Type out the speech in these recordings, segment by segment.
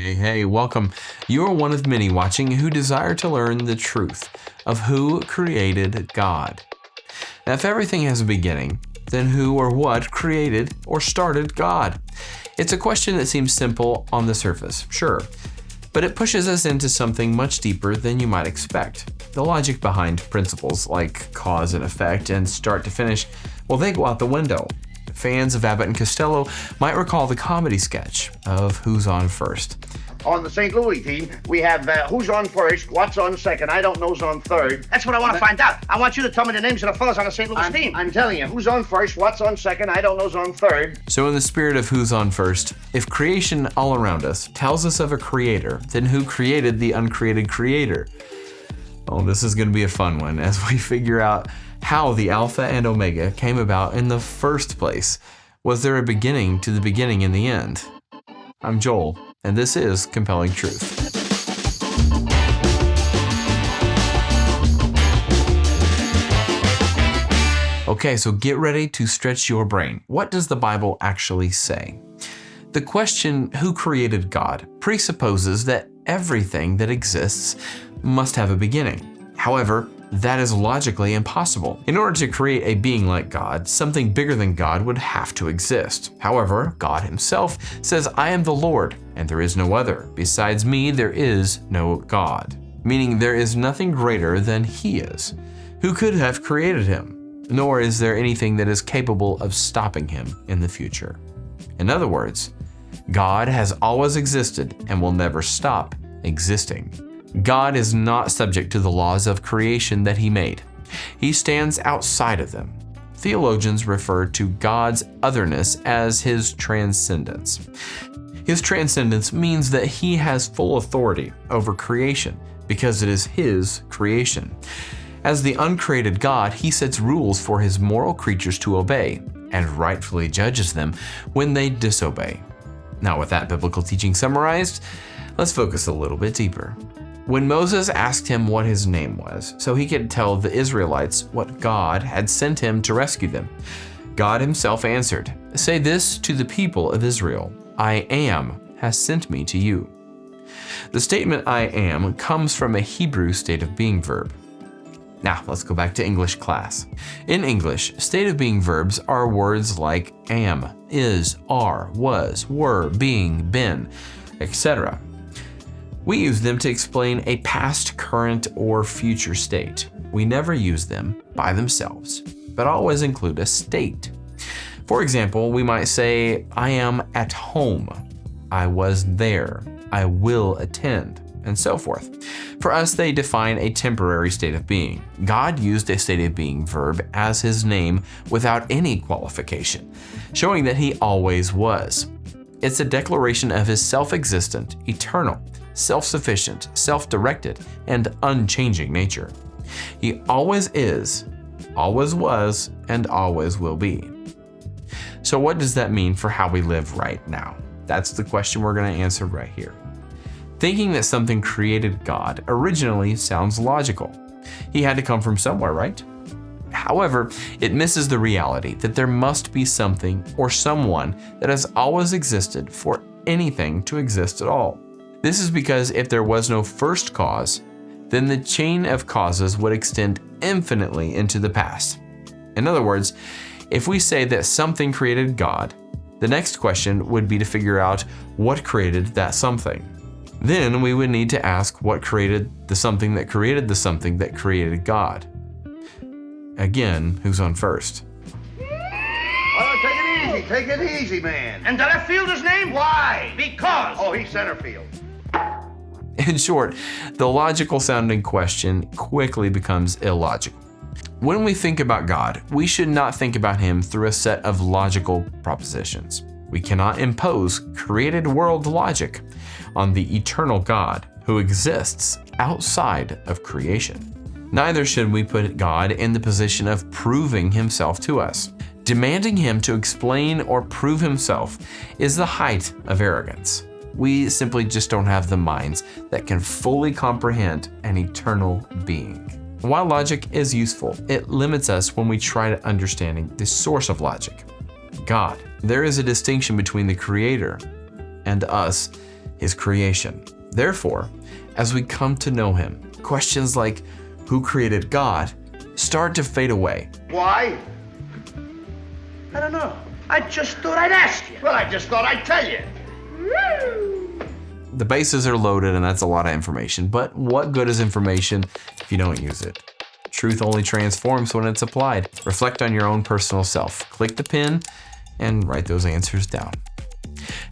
Hey, welcome. You are one of many watching who desire to learn the truth of who created God. Now, if everything has a beginning, then who or what created or started God? It's a question that seems simple on the surface, sure, but it pushes us into something much deeper than you might expect. The logic behind principles like cause and effect and start to finish, well, they go out the window. Fans of Abbott and Costello might recall the comedy sketch of Who's On First. On the St. Louis team, we have who's on first, what's on second, I don't know's on third. That's what I want to find out. I want you to tell me the names of the fellas on the St. Louis team. I'm telling you, who's on first, what's on second, I don't know's on third. So in the spirit of Who's On First, if creation all around us tells us of a creator, then who created the uncreated creator? Oh, this is going to be a fun one as we figure out how the Alpha and Omega came about in the first place. Was there a beginning to the beginning in the end? I'm Joel, and this is Compelling Truth. Okay, so get ready to stretch your brain. What does the Bible actually say? The question, who created God, presupposes that everything that exists must have a beginning. However, that is logically impossible. In order to create a being like God, something bigger than God would have to exist. However, God himself says, I am the Lord, and there is no other. Besides me, there is no God. Meaning there is nothing greater than he is. Who could have created him? Nor is there anything that is capable of stopping him in the future. In other words, God has always existed and will never stop existing. God is not subject to the laws of creation that he made. He stands outside of them. Theologians refer to God's otherness as his transcendence. His transcendence means that he has full authority over creation because it is his creation. As the uncreated God, he sets rules for his moral creatures to obey and rightfully judges them when they disobey. Now, with that biblical teaching summarized, let's focus a little bit deeper. When Moses asked him what his name was, so he could tell the Israelites what God had sent him to rescue them, God himself answered, "Say this to the people of Israel, I am has sent me to you." The statement I am comes from a Hebrew state of being verb. Now, let's go back to English class. In English, state of being verbs are words like am, is, are, was, were, being, been, etc. We use them to explain a past, current, or future state. We never use them by themselves, but always include a state. For example, we might say, I am at home, I was there, I will attend, and so forth. For us, they define a temporary state of being. God used a state of being verb as his name without any qualification, showing that he always was. It's a declaration of his self-existent, eternal, self-sufficient, self-directed, and unchanging nature. He always is, always was, and always will be. So what does that mean for how we live right now? That's the question we're going to answer right here. Thinking that something created God originally sounds logical. He had to come from somewhere, right? However, it misses the reality that there must be something or someone that has always existed for anything to exist at all. This is because if there was no first cause, then the chain of causes would extend infinitely into the past. In other words, if we say that something created God, the next question would be to figure out what created that something. Then we would need to ask what created the something that created the something that created God. Again, who's on first? Oh, take it easy, man. And the left fielder's name? Why? Because. Oh, he's center field. In short, the logical sounding question quickly becomes illogical. When we think about God, we should not think about him through a set of logical propositions. We cannot impose created world logic on the eternal God who exists outside of creation. Neither should we put God in the position of proving himself to us. Demanding him to explain or prove himself is the height of arrogance. We simply just don't have the minds that can fully comprehend an eternal being. While logic is useful, it limits us when we try to understanding the source of logic, God. There is a distinction between the Creator and us, his creation. Therefore, as we come to know him, questions like, who created God, start to fade away. Why? I don't know. I just thought I'd ask you. Well, I just thought I'd tell you. The bases are loaded and that's a lot of information, but what good is information if you don't use it? Truth only transforms when it's applied. Reflect on your own personal self. Click the pen and write those answers down.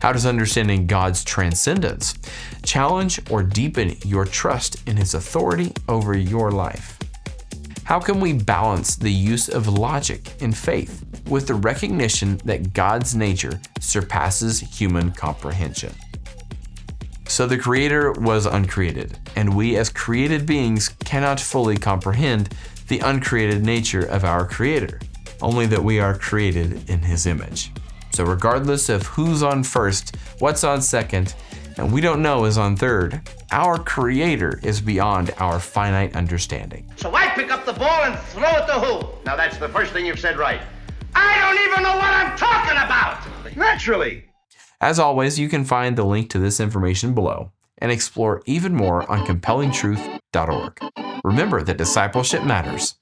How does understanding God's transcendence challenge or deepen your trust in his authority over your life? How can we balance the use of logic and faith with the recognition that God's nature surpasses human comprehension? So the Creator was uncreated, and we as created beings cannot fully comprehend the uncreated nature of our Creator, only that we are created in his image. So regardless of who's on first, what's on second, and we don't know is on third, our Creator is beyond our finite understanding. So I pick up the ball and throw it to who? Now that's the first thing you've said right. I don't even know what I'm talking about. Naturally. As always, you can find the link to this information below and explore even more on compellingtruth.org. Remember that discipleship matters.